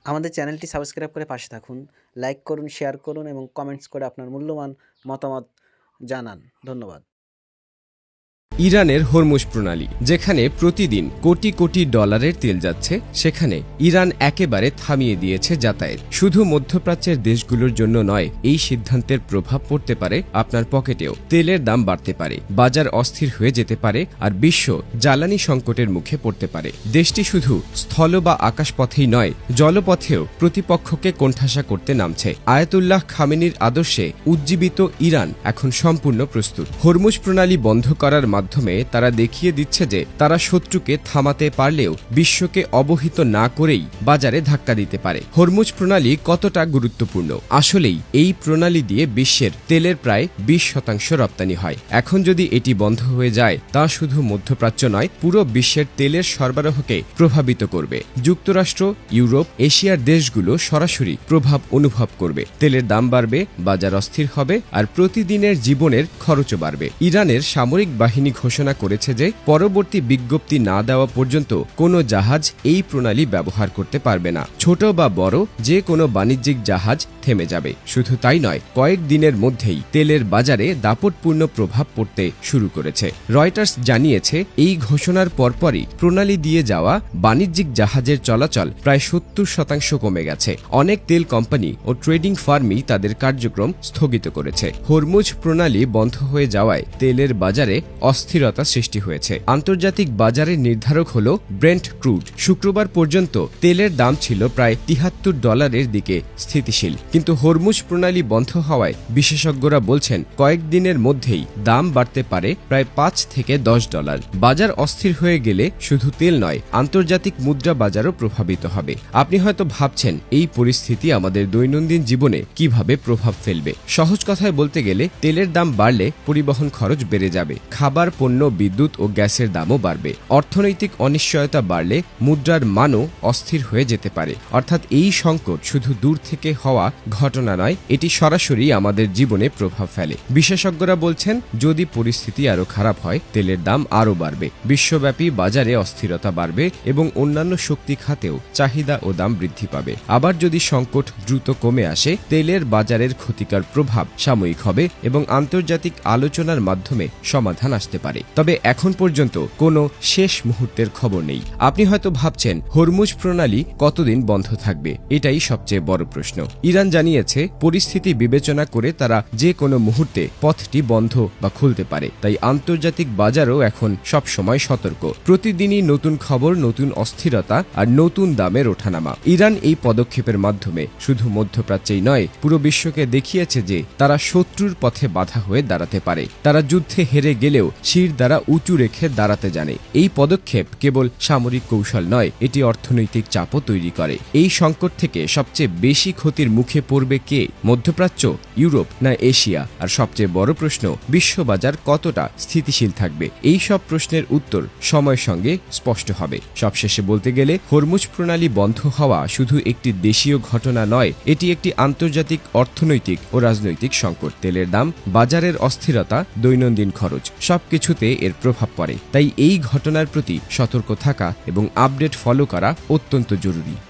আমাদের চ্যানেলটি সাবস্ক্রাইব করে পাশে থাকুন। লাইক করুন, শেয়ার করুন এবং কমেন্টস করে আপনার মূল্যবান মতামত জানান। ধন্যবাদ। ইরানের হরমুজ প্রণালী, যেখানে প্রতিদিন কোটি কোটি ডলারের তেল যাচ্ছে, সেখানে ইরান একেবারে থামিয়ে দিয়েছে যাতায়াত। শুধু মধ্যপ্রাচ্যের দেশগুলোর জন্য নয়, এই সিদ্ধান্তের প্রভাব পড়তে পারে আপনার পকেটেও। তেলের দাম বাড়তে পারে, বাজার অস্থির হয়ে যেতে পারে, আর বিশ্ব জ্বালানি সংকটের মুখে পড়তে পারে। দেশটি শুধু স্থল বা আকাশপথেই নয়, জলপথেও প্রতিপক্ষকে কোণঠাসা করতে নামছে। আয়াতুল্লাহ খামেনির আদর্শে উজ্জীবিত ইরান এখন সম্পূর্ণ প্রস্তুত। হরমুজ প্রণালী বন্ধ করার মাধ্যমে তারা দেখিয়ে দিচ্ছে যে তারা শত্রুকে থামাতে পারলেও বিশ্বকে অবহিত না করেই বাজারে ধাক্কা দিতে পারে। হরমুজ প্রণালী কতটা গুরুত্বপূর্ণ? আসলেই এই প্রণালী দিয়ে বিশ্বের তেলের প্রায় 20% রপ্তানি হয়। এখন যদি এটি বন্ধ হয়ে যায়, তা শুধু মধ্যপ্রাচ্য নয়, পুরো বিশ্বের তেলের সরবরাহকে প্রভাবিত করবে। যুক্তরাষ্ট্র, ইউরোপ, এশিয়ার দেশগুলো সরাসরি প্রভাব অনুভব করবে। তেলের দাম বাড়বে, বাজার অস্থির হবে, আর প্রতিদিনের জীবনের খরচও বাড়বে। ইরানের সামরিক বাহিনী ঘোষণা করেছে যে পরবর্তী বিজ্ঞপ্তি না দেওয়া পর্যন্ত কোনো জাহাজ এই প্রণালী ব্যবহার করতে পারবে না। ছোট বা বড় যে কোনো বাণিজ্যিক জাহাজ থেমে যাবে। শুধু তাই নয়, কয়েক দিনের মধ্যেই তেলের বাজারে দাপটপূর্ণ প্রভাব পড়তে শুরু করেছে। রয়টার্স জানিয়েছে, এই ঘোষণার পরপরই প্রণালী দিয়ে যাওয়া বাণিজ্যিক জাহাজের চলাচল প্রায় 70% কমে গেছে। অনেক তেল কোম্পানি ও ট্রেডিং ফার্মই তাদের কার্যক্রম স্থগিত করেছে। হরমুজ প্রণালী বন্ধ হয়ে যাওয়ায় তেলের বাজারে অস্থিরতা সৃষ্টি হয়েছে। আন্তর্জাতিক বাজারের নির্ধারক হল ব্রেন্ট ক্রুড। শুক্রবার পর্যন্ত তেলের দাম ছিল প্রায় $73 দিকে স্থিতিশীল। কিন্তু হরমুজ প্রণালী বন্ধ হওয়ায় বিশেষজ্ঞরা বলছেন কয়েকদিনের মধ্যেই দাম বাড়তে পারে প্রায় $5 থেকে $10। বাজার অস্থির হয়ে গেলে শুধু তেল নয়, আন্তর্জাতিক মুদ্রা বাজারও প্রভাবিত হবে। আপনি হয়তো ভাবছেন, এই পরিস্থিতি আমাদের দৈনন্দিন জীবনে কিভাবে প্রভাব ফেলবে? সহজ কথায় বলতে গেলে, তেলের দাম বাড়লে পরিবহন খরচ বেড়ে যাবে, খাবার, পণ্য, বিদ্যুৎ ও গ্যাসের দামও বাড়বে। অর্থনৈতিক অনিশ্চয়তা বাড়লে মুদ্রার মানও অস্থির হয়ে যেতে পারে। অর্থাৎ এই সংকট শুধু দূর থেকে হওয়া ঘটনা নয়, এটি সরাসরি আমাদের জীবনে প্রভাব ফেলে। বিশেষজ্ঞরা বলছেন, যদি পরিস্থিতি আরও খারাপ হয়, তেলের দাম আরও বাড়বে, বিশ্বব্যাপী বাজারে অস্থিরতা বাড়বে এবং অন্যান্য শক্তি খাতেও চাহিদা ও দাম বৃদ্ধি পাবে। আবার যদি সংকট দ্রুত কমে আসে, তেলের বাজারের ক্ষতিকর প্রভাব সাময়িক হবে এবং আন্তর্জাতিক আলোচনার মাধ্যমে সমাধান আসতে পারে। তবে এখন পর্যন্ত কোনো শেষ মুহূর্তের খবর নেই। আপনি হয়তো ভাবছেন, হরমুজ প্রণালী কতদিন বন্ধ থাকবে? এটাই সবচেয়ে বড় প্রশ্ন। ইরান জানিয়েছে, পরিস্থিতি বিবেচনা করে তারা যে কোনো মুহূর্তে পথটি বন্ধ বা খুলতে পারে। তাই আন্তর্জাতিক বাজারও এখন সব সময় সতর্ক। প্রতিদিনই নতুন খবর, নতুন অস্থিরতা আর নতুন দামের ওঠানামা। ইরান এই পদক্ষেপের মাধ্যমে শুধু মধ্যপ্রাচ্যেই নয়, পুরো বিশ্বকে দেখিয়েছে যে তারা শত্রুর পথে বাধা হয়ে দাঁড়াতে পারে। তারা যুদ্ধে হেরে গেলেও শির দ্বারা উঁচু রেখে দাঁড়াতে জানে। এই পদক্ষেপ কেবল সামরিক কৌশল নয়, এটি অর্থনৈতিক চাপও তৈরি করে। এই সংকট থেকে সবচেয়ে বেশি ক্ষতির মুখে পড়বে কে? মধ্যপ্রাচ্য, ইউরোপ না এশিয়া? আর সবচেয়ে বড় প্রশ্ন, বিশ্ববাজার কতটা স্থিতিশীল থাকবে? এই সব প্রশ্নের উত্তর সময়ের সঙ্গে স্পষ্ট হবে। সবশেষে বলতে গেলে, হরমুজ প্রণালী বন্ধ হওয়া শুধু একটি দেশীয় ঘটনা নয়, এটি একটি আন্তর্জাতিক অর্থনৈতিক ও রাজনৈতিক সংকট। তেলের দাম, বাজারের অস্থিরতা, দৈনন্দিন খরচ, সবকিছুতে এর প্রভাব পড়ে। তাই এই ঘটনার প্রতি সতর্ক থাকা এবং আপডেট ফলো করা অত্যন্ত জরুরি।